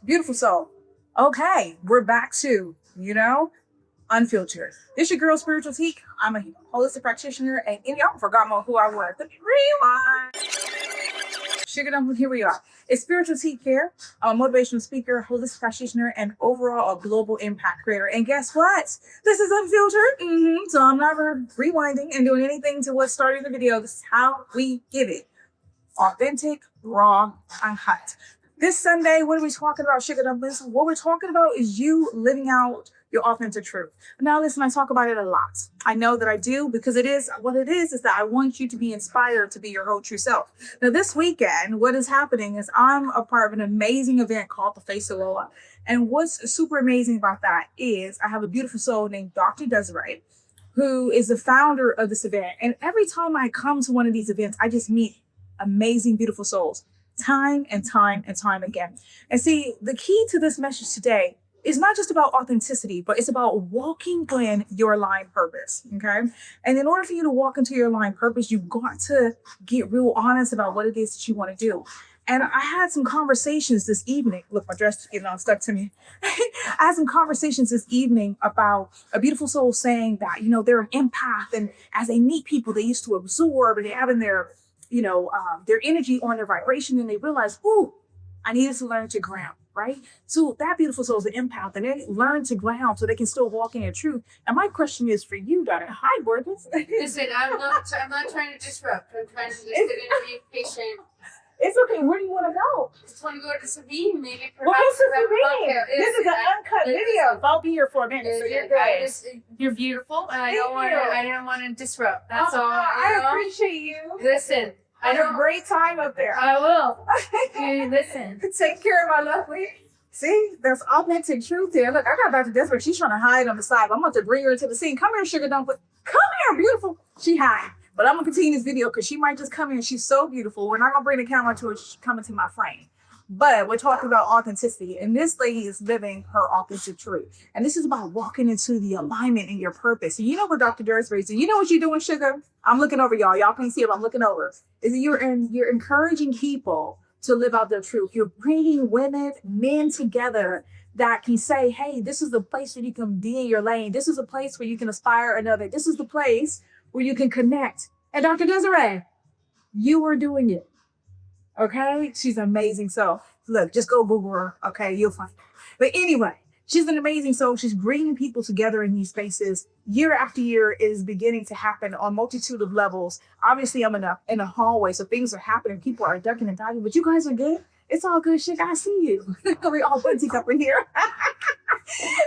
Beautiful soul. Okay, we're back to, Unfiltered. This your girl, Spiritual Tiik. I'm a holistic practitioner, and y'all forgot who I was. Let me rewind. Sugar dumpling, here we are. It's Spiritual Tiik here. I'm a motivational speaker, holistic practitioner, and overall a global impact creator. And guess what? This is Unfiltered. So I'm not rewinding and doing anything to what's starting the video. This is how we give it. Authentic, raw, uncut. This Sunday, what are we talking about, sugar dumplings? What we're talking about is you living out your authentic truth. Now, listen, I talk about it a lot. I know that I do because it is that I want you to be inspired to be your whole true self. Now, this weekend, what is happening is I'm a part of an amazing event called the Face of Lola. And what's super amazing about that is I have a beautiful soul named Dr. Desiree, who is the founder of this event. And every time I come to one of these events, I just meet amazing, beautiful souls. Time and time and time again. And see, the key to this message today is not just about authenticity, but it's about walking in your aligned purpose. Okay. And in order for you to walk into your aligned purpose, you've got to get real honest about what it is that you want to do. And I had some conversations this evening. Look, my dress is getting all stuck to me. I had some conversations this evening about a beautiful soul saying that, they're an empath. And as they meet people, they used to absorb and they have in their energy on their vibration, and they realize, I needed to learn to ground, right? So that beautiful soul is an empath, and they learn to ground so they can still walk in their truth. And my question is for you, daughter. Hi, gorgeous. Listen, I'm not trying to disrupt. I'm trying to just sit in and be patient. It's okay. Where do you want to go? I just want to go to Sabine, maybe perhaps. Well, this is an uncut video. I'll be here for a minute, so you're good. You're beautiful, and I don't want to disrupt. That's all. I appreciate you. Listen. I had a great time up there. I will. Listen. Take care of my lovely. See, there's authentic truth here. Look, I got Dr. Desiree. She's trying to hide on the side. I'm about to bring her into the scene. Come here, sugar dumpling. Come here, beautiful. She hide. But I'm going to continue this video because she might just come here. She's so beautiful. We're not going to bring the camera to her. She's coming to my frame. But we're talking about authenticity. And this lady is living her authentic truth. And this is about walking into the alignment in your purpose. And you know what Dr. Desiree is? You know what you're doing, sugar? I'm looking over y'all. Y'all can't see it, but I'm looking over. Is that you're encouraging people to live out their truth. You're bringing women, men together that can say, hey, this is the place where you can be in your lane. This is a place where you can aspire another. This is the place where you can connect. And Dr. Desiree, you are doing it. Okay? She's amazing. So look, just go Google her. Okay? You'll find her. But anyway, she's an amazing soul. She's bringing people together in these spaces. Year after year is beginning to happen on multitude of levels. Obviously, I'm in a hallway, so things are happening. People are ducking and diving, but you guys are good. It's all good, shit. I see you. We're all bunty up in here.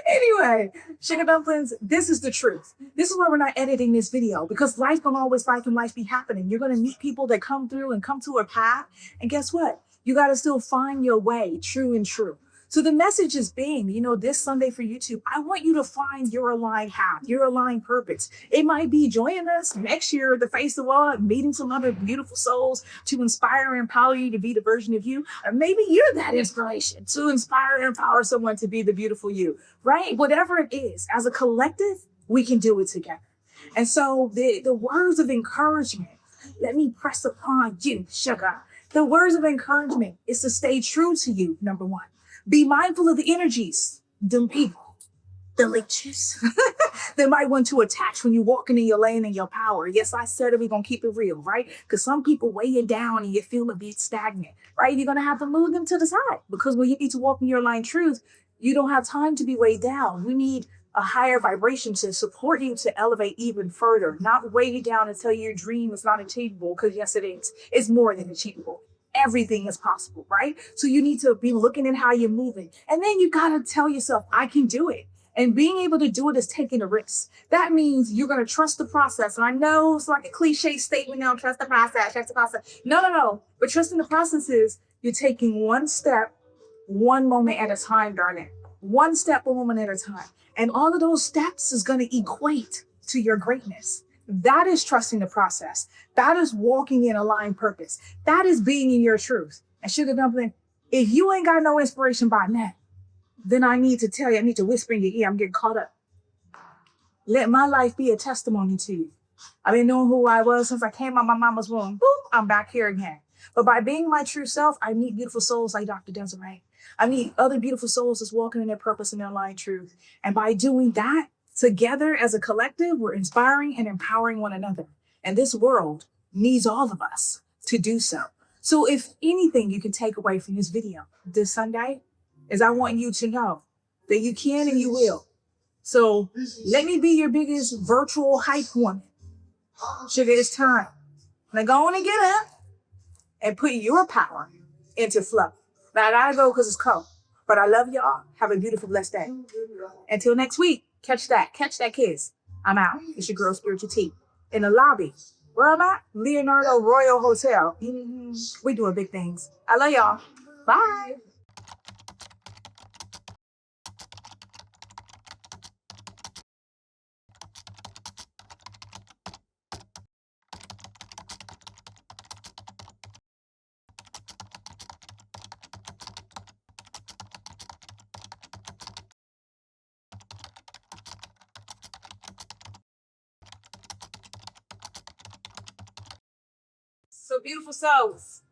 Anyway, sugar dumplings, this is the truth. This is why we're not editing this video, because life gonna always life and life be happening. You're gonna meet people that come through and come to a path. And guess what? You gotta still find your way, true and true. So the message is being, this Sunday for YouTube, I want you to find your aligned path, your aligned purpose. It might be joining us next year at the Face of All, meeting some other beautiful souls to inspire and empower you to be the version of you. Or maybe you're that inspiration to inspire and empower someone to be the beautiful you, right? Whatever it is, as a collective, we can do it together. And so the words of encouragement, let me press upon you, sugar. The words of encouragement is to stay true to you, number one. Be mindful of the energies, them people, the leeches that might want to attach when you're walking in your lane and your power. Yes, I said it, we're going to keep it real, right? Because some people weigh you down and you feel a bit stagnant, right? You're going to have to move them to the side, because when you need to walk in your aligned truth, you don't have time to be weighed down. We need a higher vibration to support you to elevate even further, not weigh you down and tell you your dream is not achievable, because yes, it is. It's more than achievable. Everything is possible, right? So you need to be looking at how you're moving. And then you got to tell yourself, I can do it. And being able to do it is taking a risk. That means you're going to trust the process. And I know it's like a cliche statement now, trust the process, trust the process. No. But trusting the process is you're taking one step, one moment at a time, darling. One step, one moment at a time. And all of those steps is going to equate to your greatness. That is trusting the process. That is walking in aligned purpose. That is being in your truth. And sugar dumpling, if you ain't got no inspiration by that, then I need to tell you, I need to whisper in your ear, I'm getting caught up. Let my life be a testimony to you. I've been knowing who I was since I came out my mama's womb. Boop, I'm back here again. But by being my true self, I meet beautiful souls like Dr. Desiree. I meet other beautiful souls that's walking in their purpose and their aligned truth. And by doing that together as a collective, we're inspiring and empowering one another. And this world needs all of us to do so. So if anything you can take away from this video this Sunday is I want you to know that you can and you will. So let me be your biggest virtual hype woman. Sugar, it's time. Now go on and get up and put your power into flow. Now I gotta go because it's cold. But I love y'all. Have a beautiful, blessed day. Until next week, catch that kiss. I'm out. It's your girl, Spiritual Tiik. In the lobby. Where am I? Leonardo Royal Hotel. We doing big things. I love y'all. Bye. So beautiful souls.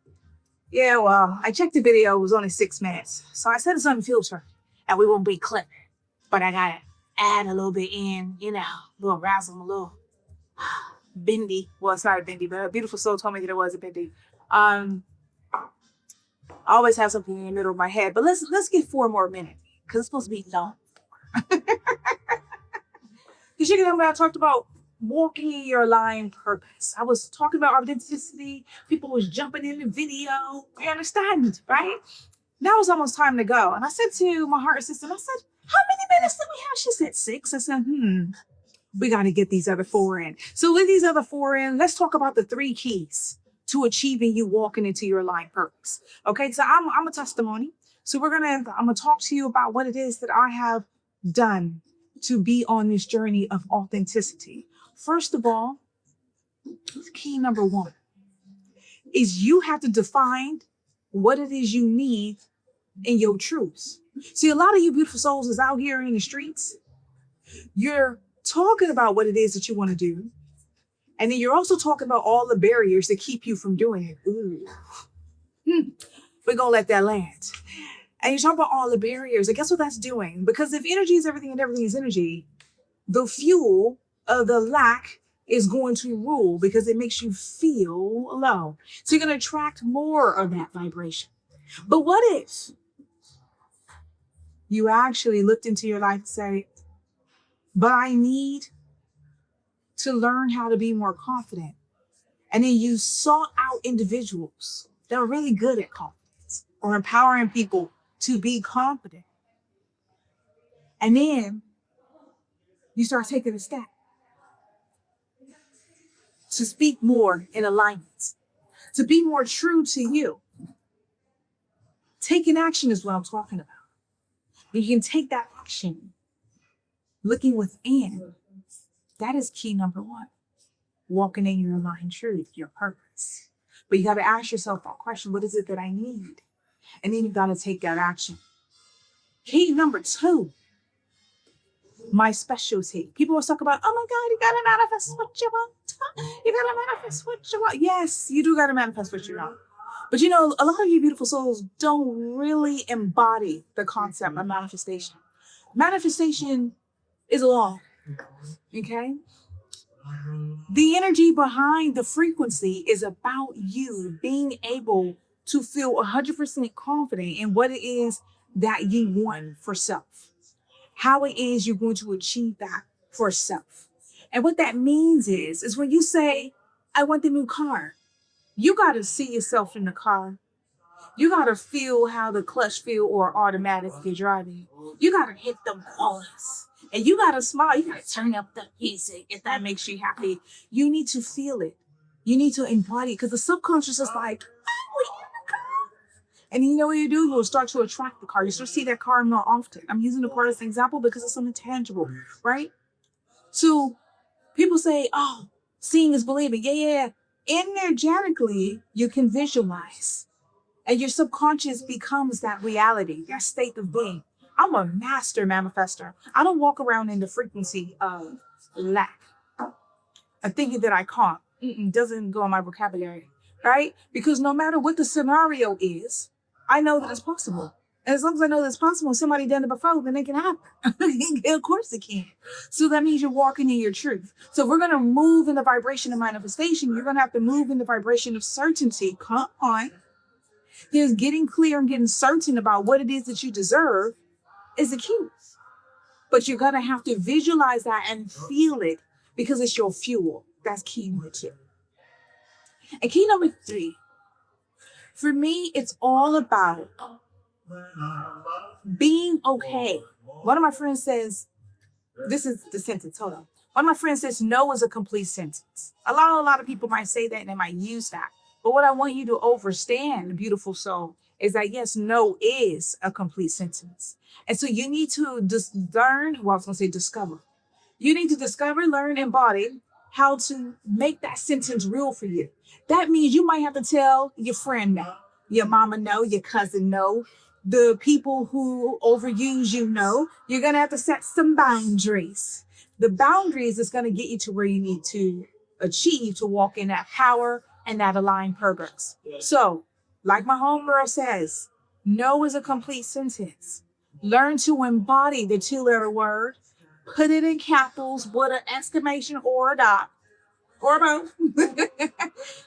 Yeah, well, I checked the video. It was only 6 minutes. So I said it's unfiltered and we won't be clipping. But I gotta add a little bit in, a little razzle, a little bendy. Well, it's not a bendy, but a beautiful soul told me that it was a bendy. I always have something in the middle of my head, but let's get 4 more minutes because it's supposed to be long. Because you know when I talked about walking in your aligned purpose, I was talking about authenticity. People was jumping in the video. You understand, right? Now it's almost time to go. And I said to my heart assistant, I said, how many minutes do we have? She said 6. I said, we got to get these other 4 in. So with these other 4 in, let's talk about the 3 keys to achieving you walking into your aligned purpose. Okay, so I'm a testimony. So I'm gonna talk to you about what it is that I have done to be on this journey of authenticity. First of all, key number 1 is you have to define what it is you need in your truths. See, a lot of you beautiful souls is out here in the streets. You're talking about what it is that you want to do. And then you're also talking about all the barriers that keep you from doing it. Ooh. We're going to let that land. And you talk about all the barriers. And guess what that's doing? Because if energy is everything and everything is energy, the fuel of the lack is going to rule because it makes you feel low. So you're going to attract more of that vibration. But what if you actually looked into your life and say, but I need to learn how to be more confident. And then you sought out individuals that are really good at confidence or empowering people to be confident. And then you start taking a step to speak more in alignment, to be more true to you. Taking action is what I'm talking about. You can take that action looking within. That is key number 1. Walking in your aligned truth, your purpose. But you got to ask yourself that question, what is it that I need? And then you got to take that action. Key number 2, my specialty. People always talk about, oh my God, you got to manifest what you want. You got to manifest what you want. Yes, you do got to manifest what you want. But a lot of you beautiful souls don't really embody the concept of manifestation. Manifestation is a law, okay? The energy behind the frequency is about you being able to feel 100% confident in what it is that you want for self, how it is you're going to achieve that for self. And what that means is when you say, I want the new car, you got to see yourself in the car. You got to feel how the clutch feel or automatic if you're driving. You got to hit them corners. And you got to smile. You got to turn up the music if that makes you happy. You need to feel it. You need to embody it because the subconscious is like, oh, we in the car. And you know what you do? You'll start to attract the car. You start to see that car more often. I'm using the car as an example because it's something tangible, right? So people say, oh, seeing is believing. Yeah. Energetically, you can visualize. And your subconscious becomes that reality, that state of being. I'm a master manifester. I don't walk around in the frequency of lack. I'm thinking that I can't. Doesn't go in my vocabulary, right? Because no matter what the scenario is, I know that it's possible. As long as I know that's possible, somebody done it before, then it can happen. Of course it can. So that means you're walking in your truth. So if we're going to move in the vibration of manifestation, you're going to have to move in the vibration of certainty. Come on. Because getting clear and getting certain about what it is that you deserve is the key. But you're going to have to visualize that and feel it because it's your fuel. That's key number 2. And key number 3, for me, it's all about being okay. One of my friends says, this is the sentence, hold on. One of my friends says, no is a complete sentence. A lot of people might say that and they might use that. But what I want you to understand, beautiful soul, is that yes, no is a complete sentence. And so you need to discover. You need to discover, learn, embody how to make that sentence real for you. That means you might have to tell your friend no, your mama no, your cousin no, the people who overuse you no. You're going to have to set some boundaries. The boundaries is going to get you to where you need to achieve to walk in that power and that aligned purpose. So, like my homegirl says, no is a complete sentence. Learn to embody the 2-letter word, put it in capitals with an exclamation or a dot, or both,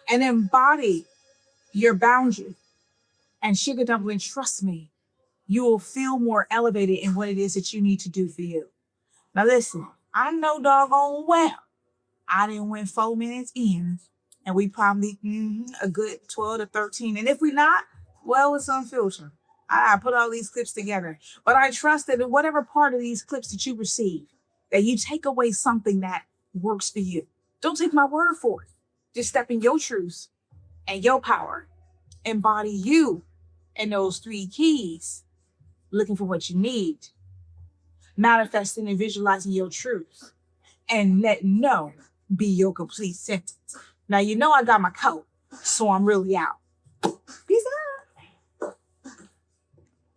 and embody your boundary. And sugar dumpling, trust me, you will feel more elevated in what it is that you need to do for you. Now listen, I know doggone well I didn't win 4 minutes in, and we probably a good 12 to 13. And if we not, well, it's unfiltered. I put all these clips together. But I trust that in whatever part of these clips that you receive, that you take away something that works for you. Don't take my word for it. Just step in your truth and your power. Embody you and those 3 keys. Looking for what you need. Manifesting and visualizing your truth. And let no be your complete sentence. Now, you know I got my coat, so I'm really out.